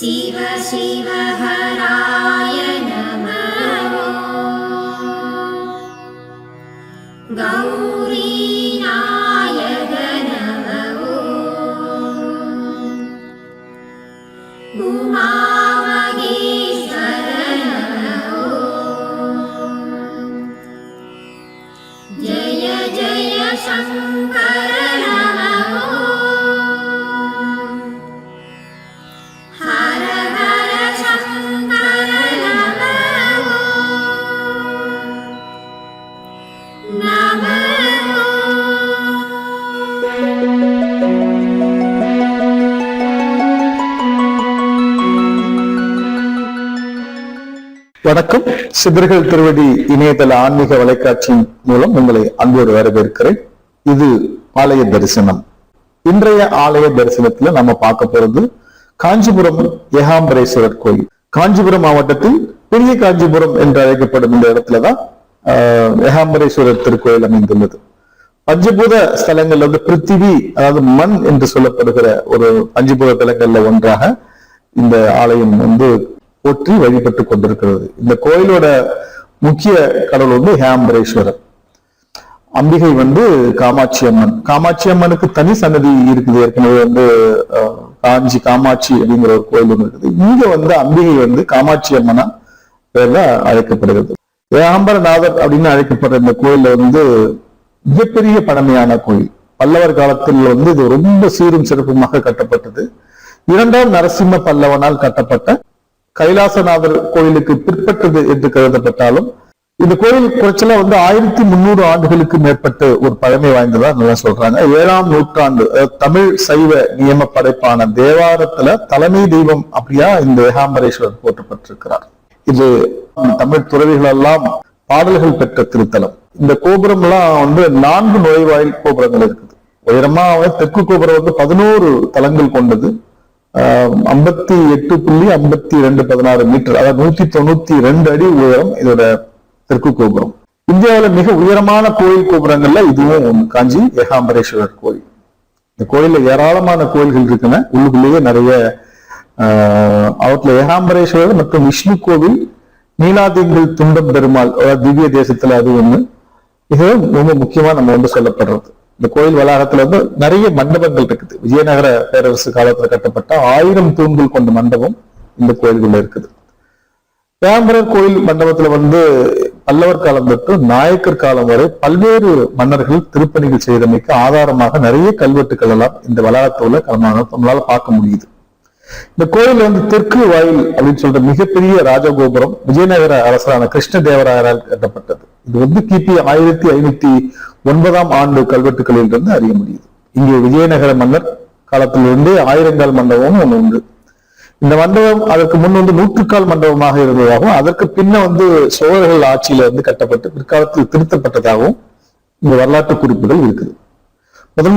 शिव शिव हराय नमः गौरीनायक नमः उमामहेश्वर नमः जय जय शंकर வணக்கம். சித்தர்கள் திருவடி இணையதள ஆன்மீக வலைக்காட்சியின் மூலம் உங்களை அன்போடு வரவேற்கிறேன். இது ஆலய தரிசனம். இன்றைய ஆலய தரிசனத்துல நம்ம பார்க்க போறது காஞ்சிபுரம் ஏகாம்பரேஸ்வரர் கோயில். காஞ்சிபுரம் மாவட்டத்தில் பெரிய காஞ்சிபுரம் என்று அழைக்கப்படும் இந்த இடத்துலதான் ஏகாம்பரேஸ்வரர் திருக்கோயில் அமைந்துள்ளது. பஞ்சபூத ஸ்தலங்கள்ல வந்து பிருத்திவி, அதாவது மண் என்று சொல்லப்படுகிற ஒரு பஞ்சபூத தலங்கள்ல ஒன்றாக இந்த ஆலயம் வந்து போற்றி வழிபட்டு கொண்டிருக்கிறது. இந்த கோயிலோட முக்கிய கடவுள் வந்து ஏகாம்பரேஸ்வரர். அம்பிகை வந்து காமாட்சி அம்மன். காமாட்சி அம்மனுக்கு தனி சன்னதி இருக்குது. ஏற்கனவே வந்து காஞ்சி காமாட்சி அப்படிங்கிற ஒரு கோயில் ஒன்று இருக்குது. இங்க வந்து அம்பிகை வந்து காமாட்சி அம்மனா பேர்ல அழைக்கப்படுகிறது. ஏகாம்பரநாதர் அப்படின்னு அழைக்கப்படுற இந்த கோயில்ல வந்து மிகப்பெரிய பழமையான கோயில். பல்லவர் காலத்தில் வந்து இது ரொம்ப சீரும் சிறப்புமாக கட்டப்பட்டது. இரண்டாம் நரசிம்ம பல்லவனால் கட்டப்பட்ட கைலாசநாதர் கோயிலுக்கு பிற்பட்டது என்று கருதப்பட்டாலும் இந்த கோயில் குறைச்சல வந்து 1300 ஆண்டுகளுக்கு மேற்பட்ட ஒரு பழமை வாய்ந்ததா நல்லா சொல்றாங்க. 7ஆம் நூற்றாண்டு தமிழ் சைவ நியம படைப்பான தேவாரத்துல தலைமை தெய்வம் அப்படியா இந்த ஏகாம்பரேஸ்வரர் போற்றப்பட்டிருக்கிறார். இது தமிழ் துறவிகள் எல்லாம் பாடல்கள் பெற்ற திருத்தலம். இந்த கோபுரம் எல்லாம் வந்து 4 நுழைவாயில் கோபுரங்கள் இருக்குது. உயரமா தெற்கு கோபுரம் வந்து 11 தலங்கள் கொண்டது. 58.5216 மீட்டர், அதாவது 192 அடி உயரம் இதோட தெற்கு கோபுரம். இந்தியாவில மிக உயரமான கோயில் கோபுரங்கள்ல இதுவும் ஒன்று, காஞ்சி ஏகாம்பரேஸ்வரர் கோயில். இந்த கோயில்ல ஏராளமான கோயில்கள் இருக்குன்னு உள்ளுக்குள்ளேயே நிறைய அவற்றுல ஏகாம்பரேஸ்வரர் மற்றும் விஷ்ணு கோவில், நீலாதிங்கள் துண்டம் பெருமாள் திவ்ய தேசத்துல அது ஒண்ணு. இது ரொம்ப முக்கியமா நம்ம வந்து சொல்லப்படுறது. இந்த கோயில் வளாகத்துல வந்து நிறைய மண்டபங்கள் இருக்குது. விஜயநகர பேரரசு காலத்துல கட்டப்பட்ட 1000 தூண்கள் கொண்ட மண்டபம் இந்த கோயில்குள்ள இருக்குது. ஏகாம்பரர் கோயில் மண்டபத்துல வந்து பல்லவர் காலம் தொட்டு நாயக்கர் காலம் வரை பல்வேறு மன்னர்கள் திருப்பணிகள் செய்தமைக்கு ஆதாரமாக நிறைய கல்வெட்டுக்கள் எல்லாம் இந்த வளாகத்துல நம்மளால பார்க்க முடியுது. இந்த கோயில் வந்து தெற்கு வாயில் அப்படின்னு சொல்ற மிகப்பெரிய ராஜகோபுரம் விஜயநகர அரசரான கிருஷ்ணதேவராயரால் கட்டப்பட்டது. இது வந்து கிபி 1509ஆம் ஆண்டு கல்வெட்டுகளில் இருந்து அறிய முடியுது. இங்கே விஜயநகர மன்னர் காலத்திலிருந்தே 1000 மண்டபமும் ஒண்ணு உண்டு. இந்த மண்டபம் அதற்கு முன் வந்து 100 மண்டபமாக இருந்ததாகவும் அதற்கு பின்ன வந்து சோழர்கள் ஆட்சியில இருந்து கட்டப்பட்டு பிற்காலத்தில் திருத்தப்பட்டதாகவும் இந்த வரலாற்று குறிப்புகள் இருக்குது.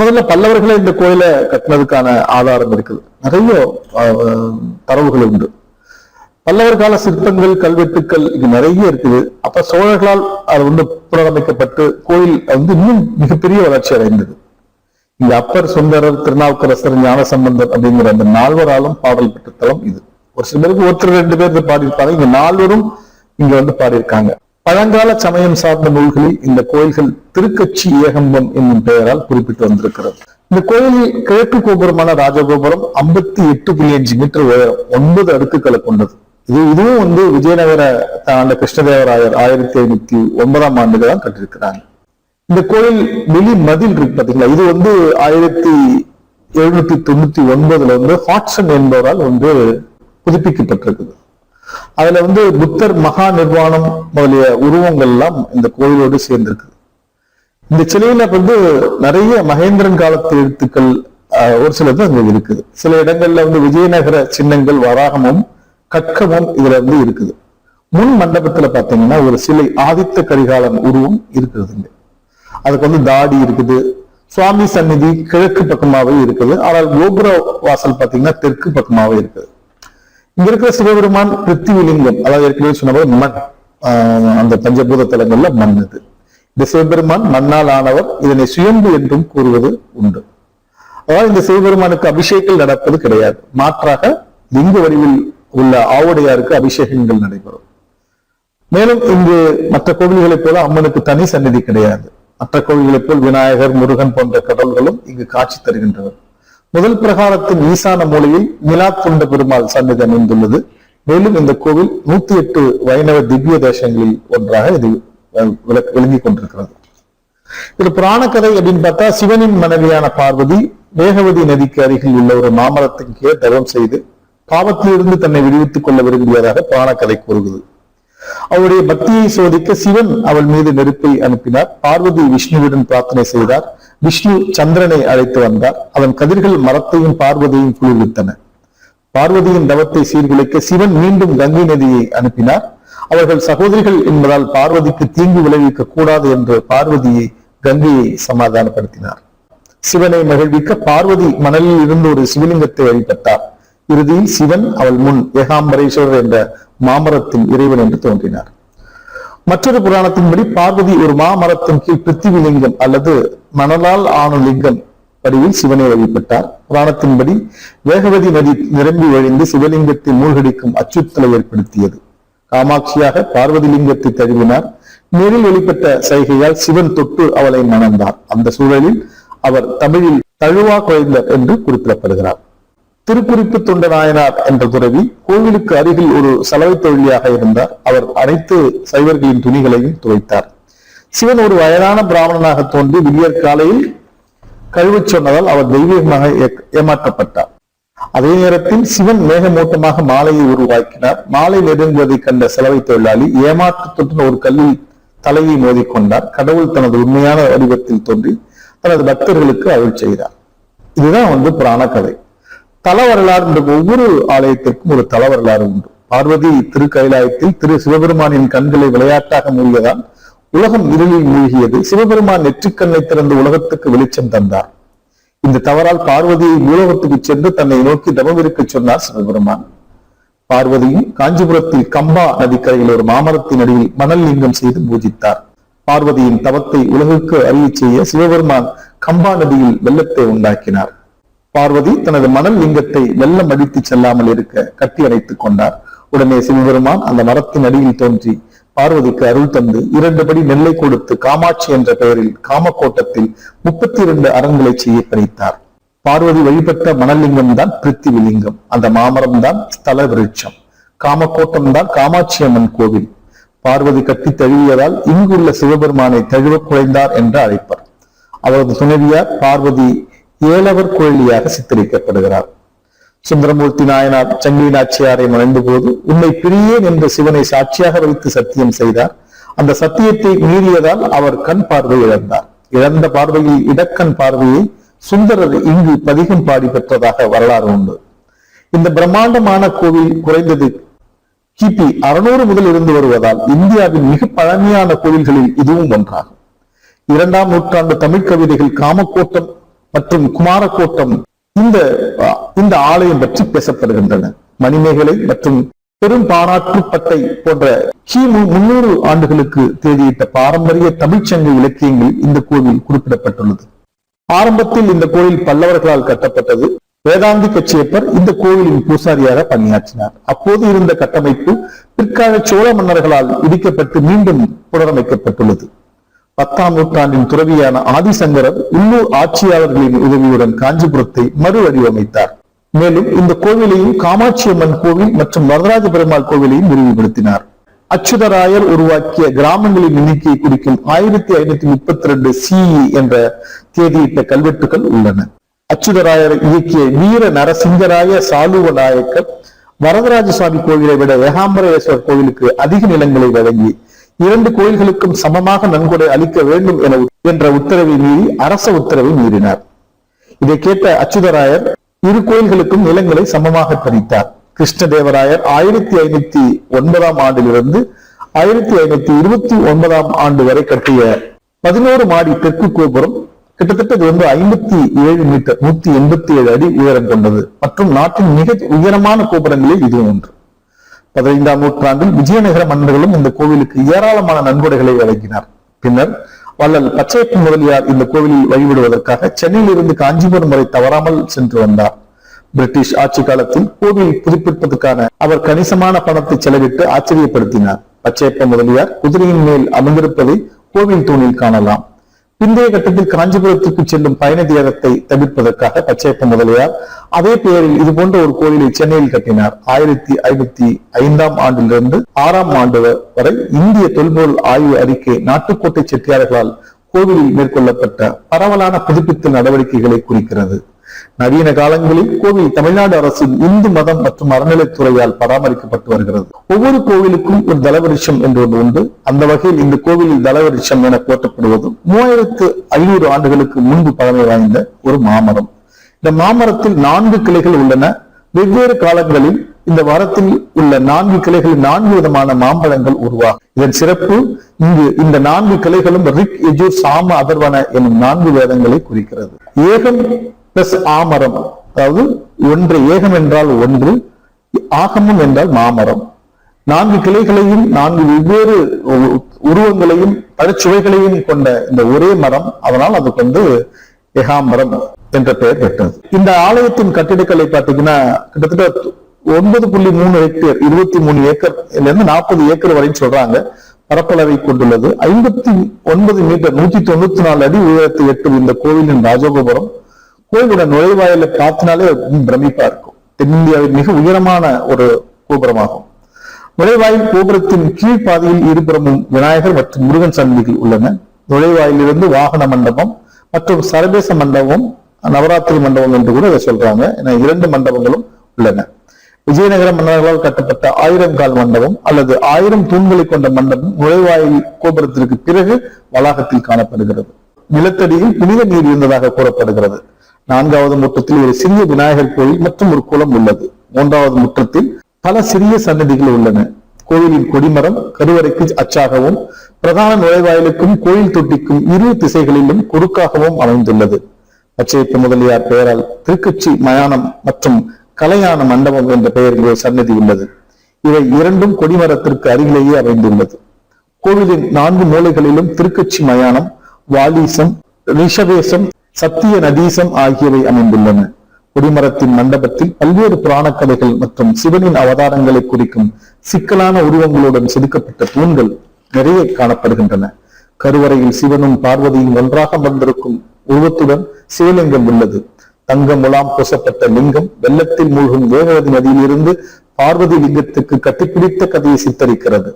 முதல்ல பல்லவர்களே இந்த கோயிலை கட்டினதுக்கான ஆதாரம் இருக்குது. நிறைய தரவுகள் உண்டு. பல்லவர் கால சிற்பங்கள், கல்வெட்டுக்கள் இங்க நிறைய இருக்குது. அப்ப சோழர்களால் அது வந்து புனரமைக்கப்பட்டு கோயில் வந்து இன்னும் மிகப்பெரிய வளர்ச்சி அடைந்தது. இங்க அப்பர், சுந்தரர், திருநாவுக்கரசர், ஞானசம்பந்தர் அப்படிங்கிற அந்த 4வராலும் பாடல் பெற்ற தலம் இது. ஒரு சில பேருக்கு ஒருத்தர் 2 பேர் பாடியிருப்பாங்க. இங்க 4வரும் இங்க வந்து பாடியிருக்காங்க. பழங்கால சமயம் சார்ந்த நூல்களில் இந்த கோயில்கள் திருக்கட்சி ஏகம்பம் என்னும் பெயரால் குறிப்பிட்டு வந்திருக்கிறது. இந்த கோயில் கிழக்கு கோபுரமான ராஜகோபுரம் 58.5 மீட்டர் உயரம், 9 அடுக்குகளை கொண்டது. இதுவும் வந்து விஜயநகர ஆண்ட கிருஷ்ணதேவராயர் 1509ஆம் ஆண்டுகள் தான் கட்டிருக்கிறாங்க. இந்த கோயில் வெளி மதில் இருக்கு பாத்தீங்களா, இது வந்து 1799 வந்து ஹாட்சன் என்பவரால் வந்து புதுப்பிக்கப்பட்டிருக்குது. அதுல வந்து புத்தர், மகா நிர்வாணம் முதலிய உருவங்கள் எல்லாம் இந்த கோயிலோடு சேர்ந்திருக்கு. இந்த சிலையில வந்து நிறைய மகேந்திரன் காலத்து எழுத்துக்கள் ஒரு சிலது அங்க இருக்குது. சில இடங்கள்ல வந்து விஜயநகர சின்னங்கள், வராகமும் கட்கமும் இதுல வந்து இருக்குது. முன் மண்டபத்துல பாத்தீங்கன்னா ஒரு சிலை ஆதித்த கரிகாலன் உருவம் இருக்குதுங்க. அதுக்கு வந்து தாடி இருக்குது. சுவாமி சந்நிதி கிழக்கு பக்கமாவே இருக்குது. ஆனால் கோபுர வாசல் பாத்தீங்கன்னா தெற்கு பக்கமாவே இருக்குது. இங்க இருக்கிற சிவபெருமான் பிருத்திவிலிங்கம், அதாவது ஏற்கனவே சொன்ன மண், அந்த பஞ்சபூத தலங்கள்ல மண் இது. இந்த சிவபெருமான் மண்ணால் ஆனவர். இதனை சுயம்பு என்றும் கூறுவது உண்டு. அதாவது இந்த சிவபெருமானுக்கு அபிஷேகங்கள் நடப்பது கிடையாது. மாற்றாக லிங்க வடிவில் உள்ள ஆவுடையாருக்கு அபிஷேகங்கள் நடைபெறும். மேலும் இங்கு மற்ற கோவில்களைப் போல அம்மனுக்கு தனி சந்நிதி கிடையாது. மற்ற கோவில்களைப் போல் விநாயகர், முருகன் போன்ற கடவுள்களும் இங்கு காட்சி தருகின்றனர். முதல் பிரகாரத்தின் ஈசான மூலையில் மிலாத்துண்ட பெருமாள் சன்னதி அமைந்துள்ளது. மேலும் இந்த கோவில் 108 வைணவ திவ்ய தேசங்களில் ஒன்றாக இது விளங்கிக் கொண்டிருக்கிறது. இது புராண கதை அப்படின்னு பார்த்தா, சிவனின் மனைவியான பார்வதி வேகவதி நதிக்கு அருகில் உள்ள ஒரு மாமரத்தின் கீழ் தவம் செய்து பாவத்திலிருந்து தன்னை விடுவித்துக் கொள்ள விரும்பியதாக புராண கதை கூறுகிறது. அவருடைய பக்தியை சோதிக்க சிவன் அவள் மீது நெருப்பை அனுப்பினார். பார்வதி விஷ்ணுவுடன் பிரார்த்தனை செய்தார். விஷ்ணு சந்திரனை அழைத்து வந்தார். அதன் கதிர்கள் மரத்தையும் பார்வதியையும் குளிர்வித்தன. பார்வதியின் தவத்தை சீர்குலைக்க சிவன் மீண்டும் கங்கை நதியை அனுப்பினார். அவர்கள் சகோதரிகள் என்பதால் பார்வதிக்கு தீங்கு விளைவிக்க கூடாது என்று பார்வதியை கங்கையை சமாதானப்படுத்தினார். சிவனை மகிழ்விக்க பார்வதி மணலில் இருந்து ஒரு சிவலிங்கத்தை வழிபட்டார். இறுதியில் சிவன் அவள் முன் ஏகாம்பரேஸ்வரர் என்ற மாமரத்தின் இறைவன் என்று தோன்றினார். மற்றொரு புராணத்தின்படி பார்வதி ஒரு மாமரத்தின் கீழ் பிருத்திவிலிங்கம் அல்லது மணலால் ஆன லிங்கம் வடிவில் சிவனை வழிபட்டார். புராணத்தின்படி வேகவதி நதி நிரம்பி வழிந்து சிவலிங்கத்தை மூழ்கடிக்கும் அச்சுறுத்தலை ஏற்படுத்தியது. காமாட்சியாக பார்வதி லிங்கத்தை தழுவினார். நேரில் வெளிப்பட்ட சைகையால் சிவன் தொட்டு அவளை மணந்தார். அந்த சூழலில் அவர் தமிழில் தழுவா குழைந்தர் என்று குறிப்பிடப்படுகிறார். திருக்குறிப்பு தொண்ட நாயனார் என்ற துறவி கோவிலுக்கு அருகில் ஒரு சலவை தொழிலியாக இருந்தார். அவர் அனைத்து சைவர்களின் துணிகளையும் துவைத்தார். சிவன் ஒரு வயதான பிராமணனாக தோன்றி விடியற் காலையில் கழுவச் சொன்னதால் அவர் தெய்வீகமாக ஏமாற்றப்பட்டார். அதே நேரத்தில் சிவன் மேகமூட்டமாக மாலையை உருவாக்கினார். மாலை நெருங்குவதை கண்ட சலவை தொழிலாளி ஏமாற்றத்துடன் ஒரு கல்லில் தலையை மோதிக்கொண்டார். கடவுள் தனது உண்மையான வடிவத்தில் தோன்றி தனது பக்தர்களுக்கு அருள் செய்தார். இதுதான் புராண கதை. தல வரலாறு என்ற ஒவ்வொரு ஆலயத்திற்கும் ஒரு தல வரலாறு உண்டு. பார்வதி திருக்கைலாயத்தில் திரு சிவபெருமானின் கண்களை விளையாட்டாக மூழ்கியதால் உலகம் இருளில் மூழ்கியது. சிவபெருமான் நெற்றிக்கண்ணை திறந்து உலகத்துக்கு வெளிச்சம் தந்தார். இந்த தவறால் பார்வதியை பூலோகத்துக்கு சென்று தன்னை நோக்கி தவமிருக்க சொன்னார் சிவபெருமான். பார்வதியும் காஞ்சிபுரத்தில் கம்பா நதிக்கரையில் ஒரு மாமரத்தின் அடியில் மணல் லிங்கம் செய்து பூஜித்தார். பார்வதியின் தவத்தை உலகுக்கு அறிய செய்ய சிவபெருமான் கம்பா நதியில் வெள்ளத்தை உண்டாக்கினார். பார்வதி தனது மணல் லிங்கத்தை வெள்ளம் அடித்து செல்லாமல் இருக்க கட்டி அணைத்துக் கொண்டார். உடனே சிவபெருமான் அந்த மரத்தின் அடியில் தோன்றி பார்வதிக்கு அருள் தந்து 2 படி நெல்லை கொடுத்து காமாட்சி என்ற பெயரில் காமக்கோட்டத்தில் 32 அரண்களை செய்ய பணித்தார். பார்வதி வழிபட்ட மணலிங்கம் தான் பிருத்திவிலிங்கம். அந்த மாமரம் தான் ஸ்தல விருட்சம். காமக்கோட்டம் தான் காமாட்சி அம்மன் கோவில். பார்வதி கட்டி தழுவியதால் இங்குள்ள சிவபெருமானை தழுவ குழைந்தார் என்று அழைப்பர். அவரது துணைவியார் பார்வதி ஏலவர் குழலியாக சித்தரிக்கப்படுகிறார். சுந்தரமூர்த்தி நாயனார் சங்கிலி நாச்சியாரை மணந்த போது உன்னை பிரியேன் என்று சிவனை சாட்சியாக வைத்து சத்தியம் செய்தார். அந்த சத்தியத்தை மீறியதால் அவர் கண் பார்வை இழந்தார். இழந்த பார்வையில் இடக்கண் பார்வையை சுந்தரர் இங்கு பதிகம் பாடி பெற்றதாக வரலாறு உண்டு. இந்த பிரம்மாண்டமான கோவில் குறைந்தது கிபி 600 முதல் இருந்து வருவதால் இந்தியாவின் மிக பழமையான கோவில்களில் இதுவும் ஒன்றாகும். 2ஆம் நூற்றாண்டு தமிழ் கவிதைகள் காமக்கோட்டம் மற்றும் குமாரக்கோட்டம் இந்த ஆலயம் பற்றி பேசப்படுகின்றன. மணிமேகலை மற்றும் பெரும் பாராட்டுப்பட்டை போன்ற கிமு 300 ஆண்டுகளுக்கு தேதியிட்ட பாரம்பரிய தமிழ்ச்சங்க இலக்கியங்களில் இந்த கோவில் குறிப்பிடப்பட்டுள்ளது. ஆரம்பத்தில் இந்த கோவில் பல்லவர்களால் கட்டப்பட்டது. வேதாந்தி கச்சியப்பர் இந்த கோவிலின் பூசாரியாக பணியாற்றினார். அப்போது இருந்த கட்டமைப்பு பிற்கால சோழ மன்னர்களால் இடிக்கப்பட்டு மீண்டும் புனரமைக்கப்பட்டுள்ளது. 10ஆம் நூற்றாண்டின் துறவியான ஆதிசங்கரர் உள்ளூர் ஆட்சியாளர்களின் உதவியுடன் காஞ்சிபுரத்தை மறு வடிவமைத்தார். மேலும் இந்த கோவிலையும் காமாட்சி அம்மன் கோவில் மற்றும் வரதராஜ பெருமாள் கோவிலையும் விரிவுபடுத்தினார். அச்சுதராயர் உருவாக்கிய கிராமங்களின் எண்ணிக்கையை குறிக்கும் 1532 CE என்ற தேதியிட்ட கல்வெட்டுகள் உள்ளன. அச்சுதராயர் இயக்கிய வீர நரசிங்கராய சாலுவ நாயக்கர் வரதராஜ சுவாமி கோவிலை விட ஏகாம்பரேஸ்வரர் கோவிலுக்கு அதிக நிலங்களை வழங்கி 2 கோயில்களுக்கும் சமமாக நன்கொடை அளிக்க வேண்டும் என்ற உத்தரவை மீறி அரச உத்தரவை மீறினார். இதை கேட்ட அச்சுதராயர் 2 கோயில்களுக்கும் நிலங்களை சமமாக பறித்தார். கிருஷ்ணதேவராயர் 1509ஆம் ஆண்டிலிருந்து 1529ஆம் ஆண்டு வரை கட்டிய 11 மாடி தெற்கு கோபுரம் கிட்டத்தட்ட 57 மீட்டர் 187 அடி உயரம் கொண்டது மற்றும் நாட்டின் மிக உயரமான கோபுரங்களில் இது ஒன்று. 15ஆம் நூற்றாண்டில் விஜயநகர மன்னர்களும் இந்த கோவிலுக்கு ஏராளமான நன்கொடைகளை வழங்கினார். பின்னர் வள்ளல் பச்சையப்பன் முதலியார் இந்த கோவிலில் வழிபடுவதற்காக சென்னையில் இருந்து காஞ்சிபுரம் வரை தவறாமல் சென்று வந்தார். பிரிட்டிஷ் ஆட்சி காலத்தில் கோவில் புதுப்பிப்பதற்கான அவர் கணிசமான பணத்தை செலவிட்டு ஆச்சரியப்படுத்தினார். பச்சையப்ப முதலியார் குதிரையின் மேல் அமர்ந்திருப்பதை கோவில் தூணில் காணலாம். பிந்தைய கட்டத்தில் காஞ்சிபுரத்திற்கு செல்லும் பயண நேரத்தை தவிர்ப்பதற்காக பச்சையப்ப முதலியார் அதே பெயரில் இது போன்ற ஒரு கோயிலை சென்னையில் கட்டினார். 1505 ஆண்டிலிருந்து 6ஆம் ஆண்டு வரை இந்திய தொல்பொருள் ஆய்வு அறிக்கை நாட்டுக்கோட்டை செட்டியார்களால் கோவிலில் மேற்கொள்ளப்பட்ட பரவலான புதுப்பித்தல் நடவடிக்கைகளை குறிக்கிறது. நவீன காலங்களில் கோவில் தமிழ்நாடு அரசின் இந்து மதம் மற்றும் அறநிலைத்துறையால் பராமரிக்கப்பட்டு வருகிறது. ஒவ்வொரு கோவிலுக்கும் ஒரு தலவருஷம் என்று ஒன்று உண்டு. அந்த வகையில் இந்த கோவிலில் தலவருஷம் என போற்றப்படுவது 3500 ஆண்டுகளுக்கு முன்பு பழமை வாய்ந்த ஒரு மாமரம். இந்த மாமரத்தில் 4 கிளைகள் உள்ளன. வெவ்வேறு காலங்களில் இந்த மரத்தில் உள்ள 4 கிளைகளில் 4 விதமான மாம்பழங்கள் உருவாகும். இதன் சிறப்பு இங்கு இந்த 4 கிளைகளும் ரிக், யஜுர், சாம, அதர்வன எனும் 4 வேதங்களை குறிக்கிறது. ஏகம் பிளஸ் ஆமரம், அதாவது ஒன்று ஏகம் என்றால் ஒன்று, ஆகமம் என்றால் மாமரம். 4 கிளைகளையும் 4 வெவ்வேறு உருவங்களையும் பழச்சுவைகளையும் கொண்ட இந்த ஒரே மரம், அதனால் அதுக்கு ஏகாம்பரம் என்ற பெயர் பெற்றது. இந்த ஆலயத்தின் கட்டிடக்கலை பார்த்தீங்கன்னா கிட்டத்தட்ட 9.3 ஹெக்டேர் 23 ஏக்கர் இருந்து 40 ஏக்கர் வரை சொல்றாங்க பரப்பளவை கொண்டுள்ளது. 59 மீட்டர் 194 அடி உயரத்தை எட்டும் இந்த கோவிலின் ராஜகோபுரம் கோயிலோட நுழைவாயில பார்த்தினாலே பிரமிப்பா இருக்கும். தென்னிந்தியாவின் மிக உயரமான ஒரு கோபுரமாகும். நுழைவாயில் கோபுரத்தின் கீழ்ப்பாதையில் இருபுறமும் விநாயகர் மற்றும் முருகன் சன்னதிகள் உள்ளன. நுழைவாயிலிருந்து வாகன மண்டபம் மற்றும் சரபேச மண்டபம், நவராத்திரி மண்டபம் என்று கூட இதை சொல்றாங்க. 2 மண்டபங்களும் உள்ளன. விஜயநகர மன்னர்களால் கட்டப்பட்ட 1000 கால் மண்டபம் அல்லது 1000 தூண்களை கொண்ட மண்டபம் நுழைவாயில் கோபுரத்திற்கு பிறகு வளாகத்தில் காணப்படுகிறது. நிலத்தடியில் புனித நீர் இருந்ததாக கூறப்படுகிறது. 4வது முற்றத்தில் ஒரு சிறிய விநாயகர் கோயில் மற்றும் ஒரு குளம் உள்ளது. 3வது முற்றத்தில் பல சிறிய சன்னதிகள் உள்ளன. கோயிலின் கொடிமரம் கருவறைக்கு அச்சாகவும் பிரதான நுழைவாயிலுக்கும் கோயில் தொட்டிக்கும் 2 திசைகளிலும் குறுக்காகவும் அமைந்துள்ளது. பச்சையப்ப முதலியார் பெயரால் திருக்கச்சி மயானம் மற்றும் கலையான மண்டபம் என்ற பெயரில் ஒரு சன்னதி உள்ளது. இவை 2ம் கொடிமரத்திற்கு அருகிலேயே அமைந்துள்ளது. கோவிலின் 4 மூலைகளிலும் திருக்கச்சி மயானம், வாலீசம், ரிஷவேசம், சத்திய நதீசம் ஆகியவை அமைந்துள்ளன. கொடிமரத்தின் மண்டபத்தில் பல்வேறு புராண கதைகள் மற்றும் சிவனின் அவதாரங்களை குறிக்கும் சிக்கலான உருவங்களுடன் செதுக்கப்பட்ட தூண்கள் நிறைய காணப்படுகின்றன. கருவறையில் சிவனும் பார்வதியும் ஒன்றாக வந்திருக்கும் உருவத்துடன் சிவலிங்கம் உள்ளது. தங்க முலாம் பூசப்பட்ட லிங்கம் வெள்ளத்தில் மூழ்கும் வேகவதி நதியிலிருந்து பார்வதி லிங்கத்துக்கு கட்டிப்பிடித்த கதையை சித்தரிக்கிறது.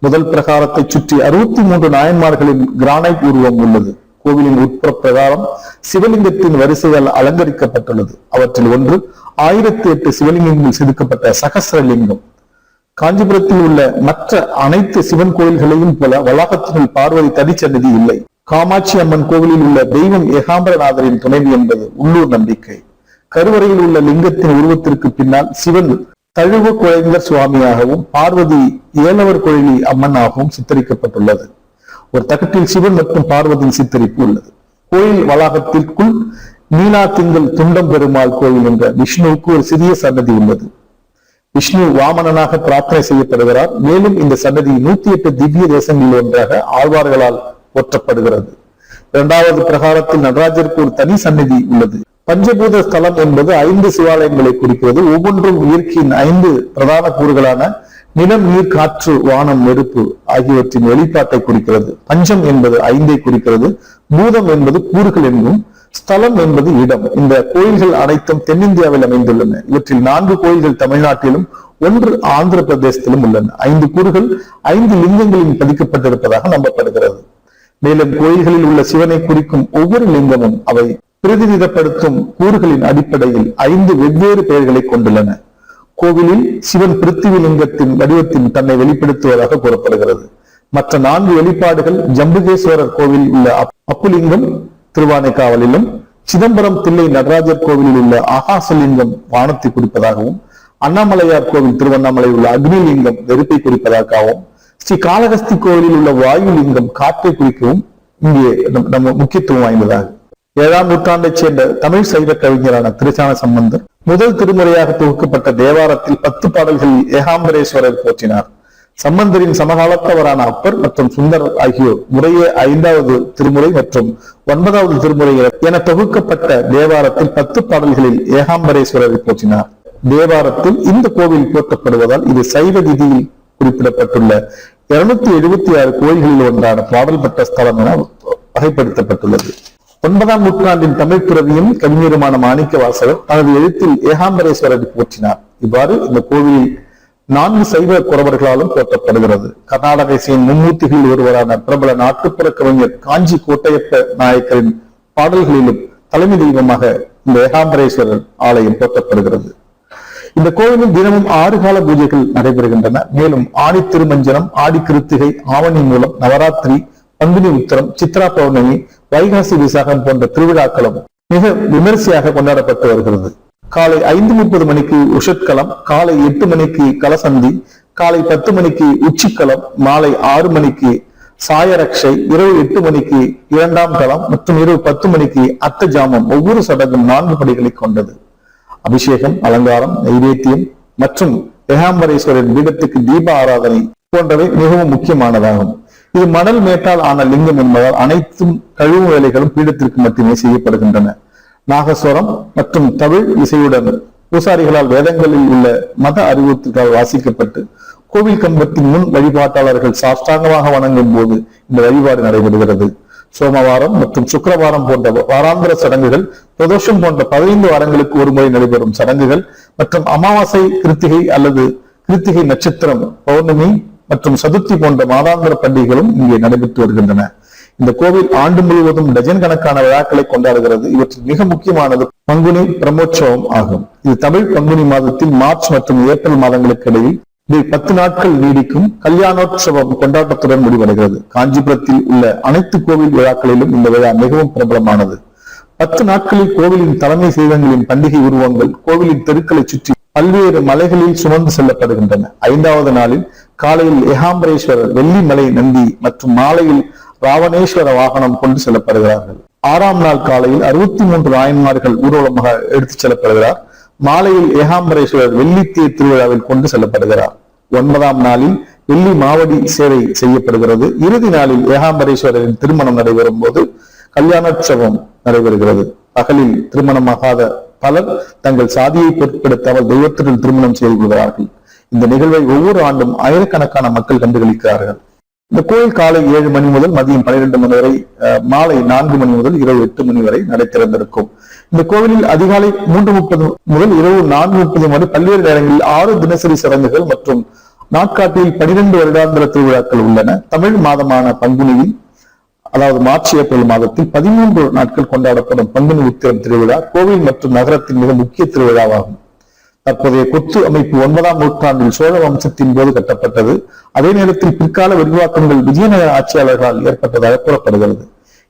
முதல் பிரகாரத்தை சுற்றி 63 நாயன்மார்களின் கிரானைட் உருவம் உள்ளது. கோவிலின் உட்புற பிரகாரம் சிவலிங்கத்தின் வரிசையால் அலங்கரிக்கப்பட்டுள்ளது. அவற்றில் ஒன்று 1008 சிவலிங்கங்கள் செதுக்கப்பட்ட சகசிரலிங்கம். காஞ்சிபுரத்தில் உள்ள மற்ற அனைத்து சிவன் கோயில்களையும் போல வளாகத்தினுள் பார்வதி தனிச்சன்னதி இல்லை. காமாட்சி அம்மன் கோவிலில் உள்ள தெய்வம் ஏகாம்பரநாதரின் துணைவி என்பது உள்ளூர் நம்பிக்கை. கருவறையில் உள்ள லிங்கத்தின் உருவத்திற்கு பின்னால் சிவன் தழுவ குழைந்த சுவாமியாகவும் பார்வதி ஏலவர் குழலி அம்மனாகவும் சித்தரிக்கப்பட்டுள்ளது. ஒரு தகட்டில் சிவன் மற்றும் பார்வதியின் சித்தரிப்பு உள்ளது. கோயில் வளாகத்திற்குள் மீனா திங்கள் துண்டம் பெருமாள் கோயில் என்ற விஷ்ணுவுக்கு ஒரு சிறிய சன்னதி உள்ளது. விஷ்ணு வாமனனாக பிரார்த்தனை செய்யப்படுகிறார். மேலும் இந்த சன்னதி 108 திவ்ய தேசங்களில் ஒன்றாக ஆழ்வார்களால் போற்றப்படுகிறது. 2வது பிரகாரத்தில் நடராஜருக்கு ஒரு தனி சன்னதி உள்ளது. பஞ்சபூத ஸ்தலம் என்பது 5 சிவாலயங்களை குறிக்கிறது. ஒவ்வொன்றும் இயற்கையின் 5 பிரதான கூறுகளான நிலம், நீர், காற்று, வானம், நெருப்பு ஆகியவற்றின் வெளிப்பாட்டை குறிக்கிறது. பஞ்சம் என்பது 5ஐ குறிக்கிறது. பூதம் என்பது கூறுகள் என்றும், ஸ்தலம் என்பது இடம். இந்த கோயில்கள் அனைத்தும் தென்னிந்தியாவில் அமைந்துள்ளன. இவற்றில் 4 கோயில்கள் தமிழ்நாட்டிலும் 1 ஆந்திர பிரதேசத்திலும் உள்ளன. 5 கூறுகள் 5 லிங்கங்களில் பதிக்கப்பட்டிருப்பதாக நம்பப்படுகிறது. மேலும் கோயில்களில் உள்ள சிவனை குறிக்கும் ஒவ்வொரு லிங்கமும் அவை பிரதிநிதிப்படுத்தும் கூறுகளின் அடிப்படையில் 5 வெவ்வேறு பெயர்களை கொண்டுள்ளன. கோவிலில் சிவன் பிருத்திவி லிங்கத்தின் வடிவத்தில் தன்னை வெளிப்படுத்துவதாக கூறப்படுகிறது. மற்ற 4 வெளிப்பாடுகள் ஜம்புகேஸ்வரர் கோவில் உள்ள அப்புலிங்கம் திருவானைக்காவலிலும், சிதம்பரம் தில்லை நடராஜர் கோவிலில் உள்ள ஆகாசலிங்கம் வானத்தை குறிப்பதாகவும், அண்ணாமலையார் கோவில் திருவண்ணாமலையில் உள்ள அக்னிலிங்கம் நெருப்பை குறிப்பதாகவும், ஸ்ரீ காளஹஸ்தி கோவிலில் உள்ள வாயு லிங்கம் காற்றை குறிக்கவும் இங்கே நம்ம முக்கியத்துவம் வாய்ந்ததாகும். 7ஆம் நூற்றாண்டைச் சேர்ந்த தமிழ் சைவ கவிஞரான திருஞான சம்பந்தர் முதல் திருமுறையாக தொகுக்கப்பட்ட தேவாரத்தில் 10 பாடல்களில் ஏகாம்பரேஸ்வரர் போற்றினார். சம்பந்தரின் சமகாலத்தவரான அப்பர் மற்றும் சுந்தரர் ஆகியோர் முறையே 5வது திருமுறை மற்றும் 9வது திருமுறை என தொகுக்கப்பட்ட தேவாரத்தில் 10 பாடல்களில் ஏகாம்பரேஸ்வரரை போற்றினார். தேவாரத்தில் இந்த கோவில் போற்றப்படுவதால் இது சைவ விதியில் குறிப்பிடப்பட்டுள்ள 276 கோயில்களில் ஒன்றான பாடல் பெற்ற ஸ்தலம் என வகைப்படுத்தப்பட்டுள்ளது. 9ஆம் நூற்றாண்டின் தமிழ் துறவியும் கவிஞருமான மாணிக்க வாசகர் தனது எழுத்தில் ஏகாம்பரேஸ்வரரை போற்றினார். இவ்வாறு இந்த கோவிலில் 4 சைவ குறவர்களாலும் போற்றப்படுகிறது. கர்நாடக இசையின் மும்மூர்த்திகளில் ஒருவரான பிரபல நாட்டுப்புற கவிஞர் காஞ்சி கோட்டையப்ப நாயக்கரின் பாடல்களிலும் தலைமை தெய்வமாக இந்த ஏகாம்பரேஸ்வரர் ஆலயம் போற்றப்படுகிறது. இந்த கோவிலில் தினமும் 6 கால பூஜைகள் நடைபெறுகின்றன. மேலும் ஆடி திருமஞ்சனம், ஆடி கிருத்திகை, ஆவணி மூலம், நவராத்திரி, பங்குனி உத்திரம், சித்ரா பௌர்ணமி, வைகாசி விசாகம் போன்ற திருவிழாக்களும் மிக விமரிசையாக கொண்டாடப்பட்டு வருகிறது. காலை 5:30 மணிக்கு உஷத்கலம், காலை 8 மணிக்கு கலசந்தி, காலை 10 மணிக்கு உச்சிக்கலம், மாலை 6 மணிக்கு சாயரக்ஷை, இரவு 8 மணிக்கு 2ஆம் கலம் மற்றும் இரவு 10 மணிக்கு அர்த்த ஜாமம். ஒவ்வொரு சடங்கும் 4 படிகளை கொண்டது. அபிஷேகம், அலங்காரம், நைவேத்தியம் மற்றும் ஏகாம்பரேஸ்வரரின் பீடத்துக்கு தீப ஆராதனை போன்றவை மிகவும் முக்கியமானதாகும். இது மணல் மேட்டால் ஆன லிங்கம் என்பதால் அனைத்தும் கழிவு வேலைகளும் பீடத்திற்கு மட்டுமே செய்யப்படுகின்றன. நாகஸ்வரம் மற்றும் தமிழ் இசையுடன் பூசாரிகளால் வேதங்களில் உள்ள மத அறிவுறுத்தல்களால் வாசிக்கப்பட்டு கோவில் கம்பத்தின் முன் வழிபாட்டாளர்கள் சாஷ்டாங்கமாக வணங்கும் போது இந்த வழிபாடு நடைபெறுகிறது. சோமவாரம் மற்றும் சுக்கிரவாரம் போன்ற வாராந்திர சடங்குகள், பிரதோஷம் போன்ற 15 வாரங்களுக்கு ஒரு முறை நடைபெறும் சடங்குகள் மற்றும் அமாவாசை, கிருத்திகை அல்லது கிருத்திகை நட்சத்திரம், பௌர்ணமி மற்றும் சதுர்த்தி போன்ற மாதாந்திர பண்டிகைகளும் இங்கே நடைபெற்று வருகின்றன. இந்த கோவில் ஆண்டு முழுவதும் டஜன் கணக்கான விழாக்களை கொண்டாடுகிறது. இவற்றில் மிக முக்கியமானது பங்குனி பிரம்மோற்சவம் ஆகும். இது தமிழ் பங்குனி மாதத்தில் மார்ச் மற்றும் ஏப்ரல் மாதங்களுக்கு இடையில் இது 10 நாட்கள் நீடிக்கும் கல்யாணோற்சவம் கொண்டாட்டத்துடன் முடிவடைகிறது. காஞ்சிபுரத்தில் உள்ள அனைத்து கோவில் விழாக்களிலும் இந்த விழா மிகவும் பிரபலமானது. 10 நாட்களில் கோவிலின் தலைமை தெய்வங்களின் பண்டிகை உருவங்கள் கோவிலின் தெருக்களை சுற்றி பல்வேறு மலைகளில் சுமந்து செல்லப்படுகின்றன. 5வது நாளில் காலையில் ஏகாம்பரேஸ்வரர் வெள்ளி மலை நந்தி மற்றும் மாலையில் ராவணேஸ்வர வாகனம் கொண்டு செல்லப்படுகிறார்கள். 6ஆம் நாள் காலையில் 63 நாயன்மார்கள் ஊர்வலமாக எடுத்துச் செல்லப்படுகிறார். மாலையில் ஏகாம்பரேஸ்வரர் வெள்ளித்தேர் திருவிழாவில் கொண்டு செல்லப்படுகிறார். 9ஆம் நாளில் வெள்ளி மாவடி சேவை செய்யப்படுகிறது. இறுதி நாளில் ஏகாம்பரேஸ்வரரின் திருமணம் நடைபெறும் போது கல்யாணோற்சவம் நடைபெறுகிறது. பகலில் திருமணமாகாத பலர் தங்கள் சாதியை பொருட்படுத்தாமல் தெய்வத்துடன் திருமணம் செய்து கொள்கிறார்கள். இந்த நிகழ்வை ஒவ்வொரு ஆண்டும் ஆயிரக்கணக்கான மக்கள் கண்டுகளிக்கிறார்கள். இந்த கோயில் காலை 7 மணி முதல் மதியம் 12 மணி வரை, மாலை 4 மணி முதல் இரவு 8 மணி வரை நடை திறந்திருக்கும். இந்த கோவிலில் அதிகாலை 3:30 முதல் இரவு 4:30 வரை பல்வேறு நேரங்களில் 6 தினசரி சடங்குகள் மற்றும் நாட்காட்டியில் 12 வருடாந்திர திருவிழாக்கள் உள்ளன. தமிழ் மாதமான பங்குனியில், அதாவது மார்ச் ஏப்ரல் மாதத்தில் 13 நாட்கள் கொண்டாடப்படும் பங்குனி உத்திரம் திருவிழா கோவில் மற்றும் நகரத்தின் மிக முக்கிய திருவிழாவாகும். தற்போதைய கொத்து அமைப்பு 9ஆம் நூற்றாண்டில் சோழ வம்சத்தின் போது கட்டப்பட்டது. அதே நேரத்தில் பிற்கால விரிவாக்கங்கள் விஜயநகர ஆட்சியாளர்களால் ஏற்பட்டதாக கூறப்படுகிறது.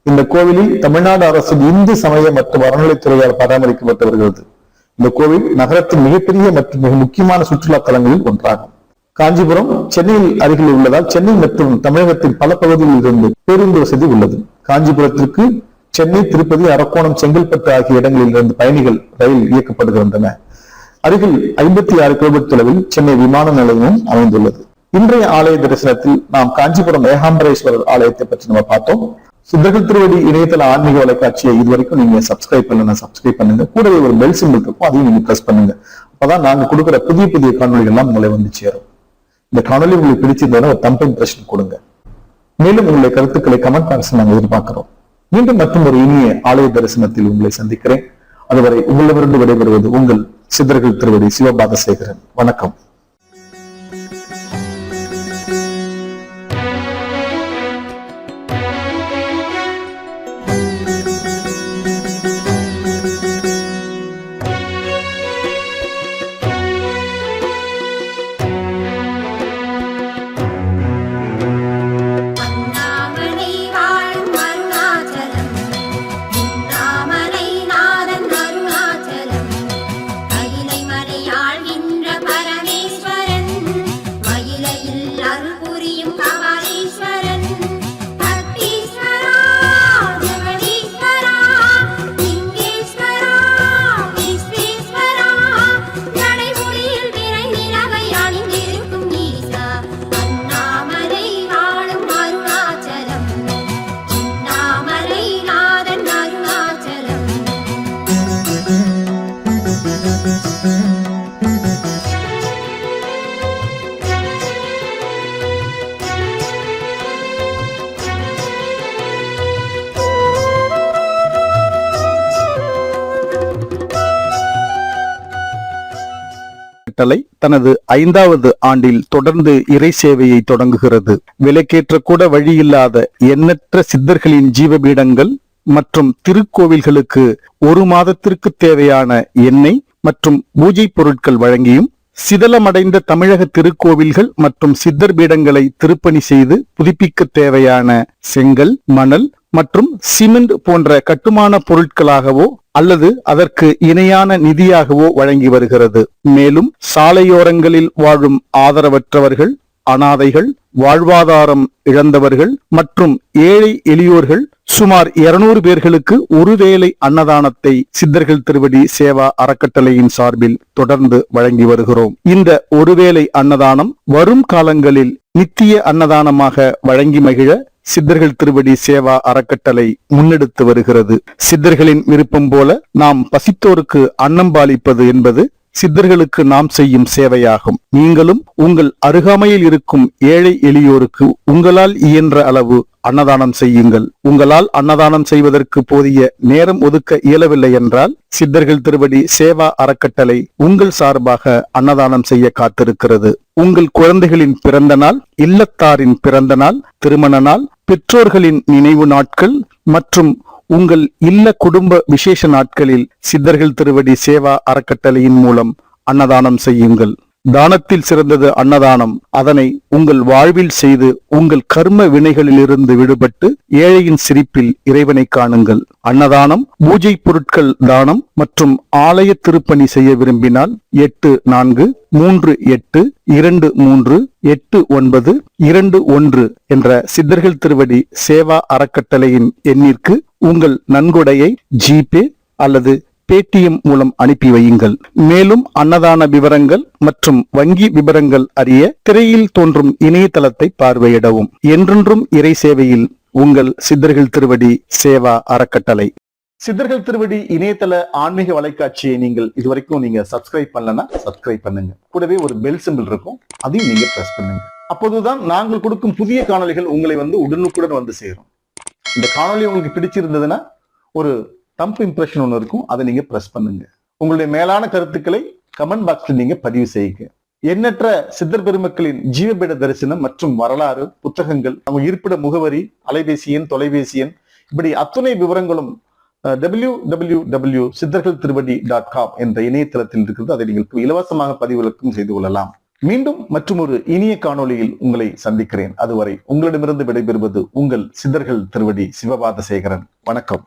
இந்த கோவிலில் தமிழ்நாடு அரசின் இந்து சமய மற்றும் அறநிலைத்துறையால் பராமரிக்கப்பட்டு வருகிறது. இந்த கோவில் நகரத்தின் மிகப்பெரிய மற்றும் மிக முக்கியமான சுற்றுலா தலங்களில் ஒன்றாகும். காஞ்சிபுரம் சென்னையில் அருகில் உள்ளதால் சென்னை மற்றும் தமிழகத்தின் பல பகுதிகளில் இருந்து பேருந்து வசதி உள்ளது. காஞ்சிபுரத்திற்கு சென்னை, திருப்பதி, அரக்கோணம், செங்கல்பட்டு ஆகிய இடங்களில் இருந்து பயணிகள் ரயில் இயக்கப்படுகின்றன. அருகில் 56 கிலோமீட்டர் தொலைவில் சென்னை விமான நிலையமும் அமைந்துள்ளது. இன்றைய ஆலய தரிசனத்தில் நாம் காஞ்சிபுரம் ஏகாம்பரேஸ்வரர் ஆலயத்தை பற்றி நம்ம பார்த்தோம். சித்தர்கள் திருவடி இணையதள ஆன்மீக வலைக்காட்சியை இதுவரைக்கும் நீங்க சப்ஸ்கிரைப் பண்ணுங்க. கூடவே ஒரு பெல் சிம்பிள் இருக்கும், அதையும் நீங்க பிரஸ் பண்ணுங்க. அப்பதான் நாங்க கொடுக்குற புதிய புதிய காணொலிகள் எல்லாம் உங்களை வந்து சேரும். இந்த காணொலி உங்களுக்கு பிடிச்சிருந்தா ஒரு தம்ப் இம்ப்ரெஷன் கொடுங்க. மேலும் உங்களுடைய கருத்துக்களை கமெண்ட் பாக்ஸில் நாங்கள் எதிர்பார்க்கிறோம். மீண்டும் மற்றும் ஒரு இனிய ஆலய தரிசனத்தில் உங்களை சந்திக்கிறேன். அதுவரை உங்களிடமிருந்து விடைபெறுவது உங்கள் சித்தர்கள் திருவடி சிவபாதசேகரன். வணக்கம். பரமேஸ்வரன் கட்டளை தனது 5வது ஆண்டில் தொடர்ந்து இறை சேவையை தொடங்குகிறது. விலைக்கேற்ற கூட வழியில்லாத எண்ணற்ற சித்தர்களின் ஜீவபீடங்கள் மற்றும் திருக்கோவில்களுக்கு 1 மாதத்திற்கு தேவையான எண்ணெய் மற்றும் பூஜை பொருட்கள் வழங்கியும், சிதலமடைந்த தமிழக திருக்கோவில்கள் மற்றும் சித்தர் பீடங்களை திருப்பணி செய்து புதுப்பிக்க தேவையான செங்கல், மணல் மற்றும் சிமெண்ட் போன்ற கட்டுமான பொருட்களாகவோ அல்லது அதற்கு இணையான நிதியாகவோ வழங்கி வருகிறது. மேலும் சாலையோரங்களில் வாழும் ஆதரவற்றவர்கள், அனாதைகள், வாழ்வாதாரம் இழந்தவர்கள் மற்றும் ஏழை எளியோர்கள் சுமார் 200 பேர்களுக்கு ஒருவேளை அன்னதானத்தை சித்தர்கள் திருவடி சேவா அறக்கட்டளையின் சார்பில் தொடர்ந்து வழங்கி வருகிறோம். இந்த ஒருவேளை அன்னதானம் வரும் காலங்களில் நித்திய அன்னதானமாக வழங்கி மகிழ சித்தர்கள் திருவடி சேவா அறக்கட்டளை முன்னெடுத்து வருகிறது. சித்தர்களின் விருப்பம் போல நாம் பசித்தோருக்கு அன்னம் பாலிப்பது என்பது சித்தர்களுக்கு நாம் செய்யும் சேவையாகும். நீங்களும் உங்கள் அருகாமையில் இருக்கும் ஏழை எளியோருக்கு உங்களால் இயன்ற அளவு அன்னதானம் செய்யுங்கள். உங்களால் அன்னதானம் செய்வதற்கு போதிய நேரம் ஒதுக்க இயலவில்லை என்றால் சித்தர்கள் திருவடி சேவா அறக்கட்டளை உங்கள் சார்பாக அன்னதானம் செய்ய காத்திருக்கிறது. உங்கள் குழந்தைகளின் பிறந்த நாள், இல்லத்தாரின் பிறந்த நாள், திருமண நாள், பெற்றோர்களின் நினைவு நாட்கள் மற்றும் உங்கள் இல்ல குடும்ப விசேஷ நாட்களில் சித்தர்கள் திருவடி சேவா அறக்கட்டளையின் மூலம் அன்னதானம் செய்யுங்கள். தானத்தில் சிறந்தது அன்னதானம். அதனை உங்கள் வாழ்வில் செய்து உங்கள் கர்ம வினைகளிலிருந்து விடுபட்டு ஏழையின் சிரிப்பில் இறைவனை காணுங்கள். அன்னதானம், பூஜை பொருட்கள் தானம் மற்றும் ஆலய திருப்பணி செய்ய விரும்பினால் 8438238921 என்ற சித்தர்கள் திருவடி சேவா அறக்கட்டளையின் எண்ணிற்கு உங்கள் நன்கொடையை ஜிபே அல்லது பேடிஎம் மூலம் அனுப்பி வையுங்கள். மேலும் அன்னதான விவரங்கள் மற்றும் வங்கி விவரங்கள் அறிய திரையில் தோன்றும் இணையதளத்தை பார்வையிடவும். என்றென்றும் இறை சேவையில் உங்கள் சித்தர்கள் திருவடி சேவா அறக்கட்டளை. சித்தர்கள் திருவடி இணையதள ஆன்மீக வலைக்காட்சியை நீங்கள் இதுவரைக்கும் சப்ஸ்கிரைப் பண்ணலன்னா சப்ஸ்கிரைப் பண்ணுங்க. கூடவே ஒரு பெல் சிம்பிள் இருக்கும், அதையும் நீங்க பிரஸ் பண்ணுங்க. அப்போதுதான் நாங்கள் கொடுக்கும் புதிய காணொளிகள் உங்களை உடனுக்குடன் வந்து சேரும். இந்த காணொளி உங்களுக்கு பிடிச்சிருந்ததுன்னா ஒரு தம்ப் இம்ப்ரெஷன் ஒன்று இருக்கும், அதை நீங்க பிரஸ் பண்ணுங்க. உங்களுடைய மேலான கருத்துக்களை கமெண்ட் பாக்ஸ்ல நீங்க பதிவு செய்யுங்க. எண்ணற்ற சித்தர் பெருமக்களின் ஜீவபீட தரிசனம் மற்றும் வரலாறு புத்தகங்கள், அவங்க இருப்பிட முகவரி, அலைபேசி எண், தொலைபேசி எண், இப்படி அத்துணை விவரங்களும் www.சித்தர்கள்திருவடி.com என்ற இணையதளத்தில் இருக்கிறது. அதை நீங்கள் இலவசமாக பதிவிறக்கம் செய்து கொள்ளலாம். மீண்டும் மற்றும் ஒரு இனிய காணொளியில் உங்களை சந்திக்கிறேன். அதுவரை உங்களிடமிருந்து விடைபெறுவது உங்கள் சித்தர்கள் திருவடி சிவபாத சேகரன். வணக்கம்.